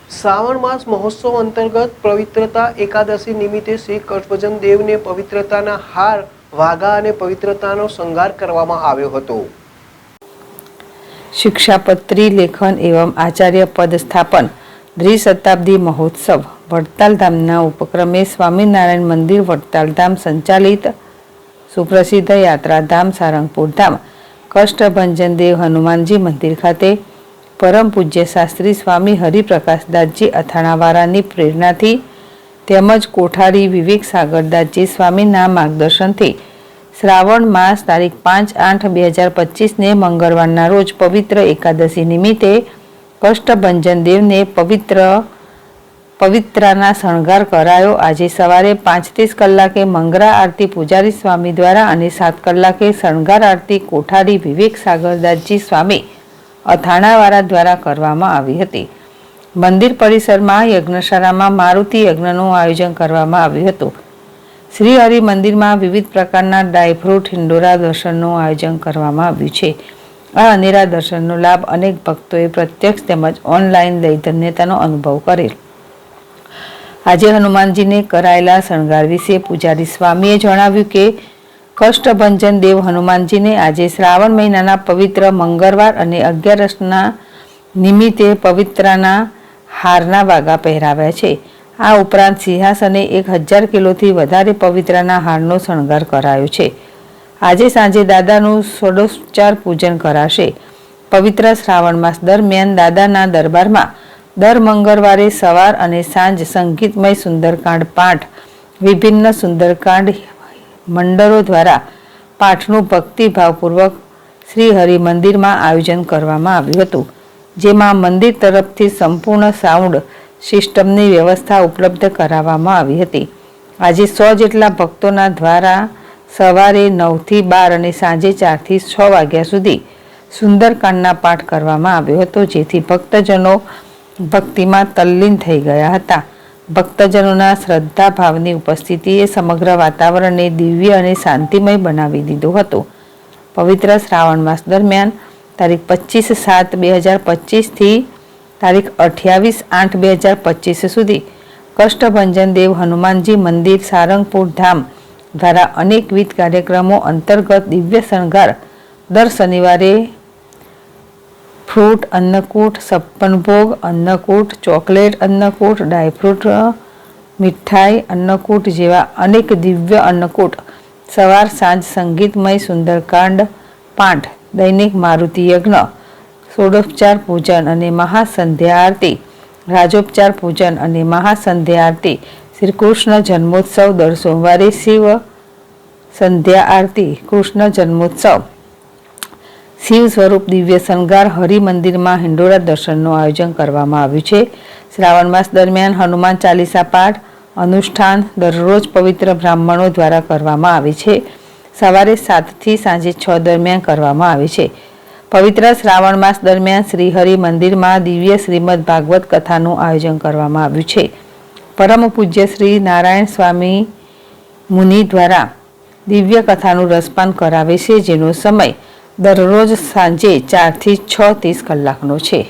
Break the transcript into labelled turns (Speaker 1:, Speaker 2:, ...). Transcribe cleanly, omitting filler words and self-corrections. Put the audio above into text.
Speaker 1: શ્રાવણ માસ મહોત્સવ અંતર્ગત પવિત્રતા એકાદશી નિમિત્તે શ્રી કષ્ટભંજન દેવને પવિત્રતાના હાર, વાઘા અને પવિત્રતાનો શણગાર કરવામાં આવ્યો હતો।
Speaker 2: શિક્ષાપત્રી લેખન એવं આચાર્ય પદ સ્થાપન દ્વિશતાબ્દી મહોત્સવ વડતાલ ધામના ઉપક્રમે સ્વામિનારાયણ મંદિર વડતાલ ધામ સંચાલિત સુપ્રસિદ્ધ યાત્રાધામ સારંગપુર ધામ કષ્ટભંજન દેવ હનુમાનજી મંદિર ખાતે પરમ પૂજ્ય શાસ્ત્રી સ્વામી હરિપ્રકાશદાસજી અથાણાવાળાની પ્રેરણાથી તેમજ કોઠારી વિવેક સાગરદાસજી સ્વામીના માર્ગદર્શનથી શ્રાવણ માસ તારીખ 5-8-2025ને મંગળવારના રોજ પવિત્ર એકાદશી નિમિત્તે કષ્ટભંજન દેવને પવિત્રાના શણગાર કરાયો। આજે સવારે 5:30 કલાકે મંગળા આરતી પૂજારી સ્વામી દ્વારા અને 7 કલાકે શણગાર આરતી કોઠારી વિવેક સાગરદાસજી સ્વામી અથાણાવાળા દ્વારા કરવામાં આવી હતી। મંદિર પરિસરમાં યજ્ઞશાળામાં મારુતિ યજ્ઞનું આયોજન કરવામાં આવ્યું હતું। શ્રી હરિ મંદિરમાં વિવિધ પ્રકારના ડ્રાયફ્રૂટ હિંડોરા દર્શનનું આયોજન કરવામાં આવ્યું છે। આ અનેરા દર્શનનો લાભ અનેક ભક્તોએ પ્રત્યક્ષ તેમજ ઓનલાઈન લઈ ધન્યતાનો અનુભવ કરેલ। આજે હનુમાનજીને કરાયેલા શણગાર વિશે પૂજારી સ્વામીએ જણાવ્યું કે કષ્ટભંજન દેવ હનુમાનજીને આજે શ્રાવણ મહિનાના પવિત્ર મંગળવાર અને 11ના નિમિત્તે પવિત્રાના હારના વાઘા પહેરાવ્યા છે। આ ઉપરાંત સિંહાસને 1000 કિલોથી વધારે પવિત્રાના હારનો શણગાર કરાયો છે। આજે સાંજે દાદાનું ષોડશોપચાર પૂજન કરાશે। પવિત્ર શ્રાવણ માસ દરમિયાન દાદાના દરબારમાં દર મંગળવારે સવાર અને સાંજ સંગીતમય સુંદરકાંડ પાઠ, વિભિન્ન સુંદરકાંડ મંડળો દ્વારા પાઠનું ભક્તિભાવપૂર્વક શ્રી હરિ મંદિરમાં આયોજન કરવામાં આવ્યું હતું, જેમાં મંદિર તરફથી સંપૂર્ણ સાઉન્ડ સિસ્ટમની વ્યવસ્થા ઉપલબ્ધ કરાવવામાં આવી હતી। આજે 100 જેટલા ભક્તોના દ્વારા સવારે 9થી 12 અને સાંજે 4થી 6 વાગ્યા સુધી સુંદરકાંડના પાઠ કરવામાં આવ્યો હતો, જેથી ભક્તજનો ભક્તિમાં તલ્લીન થઈ ગયા હતા। ભક્તજનોના શ્રદ્ધા ભાવની ઉપસ્થિતિએ સમગ્ર વાતાવરણને દિવ્ય અને શાંતિમય બનાવી દીધો હતો। પવિત્ર શ્રાવણ માસ દરમિયાન તારીખ 25/7/2025 થી તારીખ 28/8/2025 સુધી કષ્ટભંજન દેવ હનુમાનજી મંદિર સારંગપુર ધામ દ્વારા અનેકવિધ કાર્યક્રમો અંતર્ગત દિવ્ય શણગાર દર શનિવારે ફ્રૂટ અન્નકૂટ, 56 ભોગ અન્નકૂટ, ચોકલેટ અન્નકૂટ, ડ્રાયફ્રૂટ મીઠાઈ અન્નકૂટ જેવા અનેક દિવ્ય અન્નકૂટ, સવાર સાંજ સંગીતમય સુંદરકાંડ પાઠ, દૈનિક મારુતિ યજ્ઞ, ષોડશોપચાર પૂજન અને મહાસંધ્યા આરતી, રાજોપચાર પૂજન અને મહાસંધ્યા આરતી, શ્રી કૃષ્ણ જન્મોત્સવ દર સોમવારે શિવ સંધ્યા આરતી, કૃષ્ણ જન્મોત્સવ, શિવ સ્વરૂપ દિવ્ય શણગાર, હરિ મંદિરમાં હિંડોળા દર્શનનું આયોજન કરવામાં આવ્યું છે। શ્રાવણ માસ દરમિયાન હનુમાન ચાલીસા પાઠ અનુષ્ઠાન દરરોજ પવિત્ર બ્રાહ્મણો દ્વારા કરવામાં આવે છે। સવારે 7થી સાંજે 6 દરમિયાન કરવામાં આવે છે। પવિત્ર શ્રાવણ માસ દરમિયાન શ્રી હરિ મંદિરમાં દિવ્ય શ્રીમદ ભાગવત કથાનું આયોજન કરવામાં આવ્યું છે। પરમ પૂજ્ય શ્રી નારાયણ સ્વામી મુનિ દ્વારા દિવ્ય કથાનું રસપાન કરાવે છે, જેનો સમય દરરોજ સાંજે 4 થી 6:30 કલાકનો છે।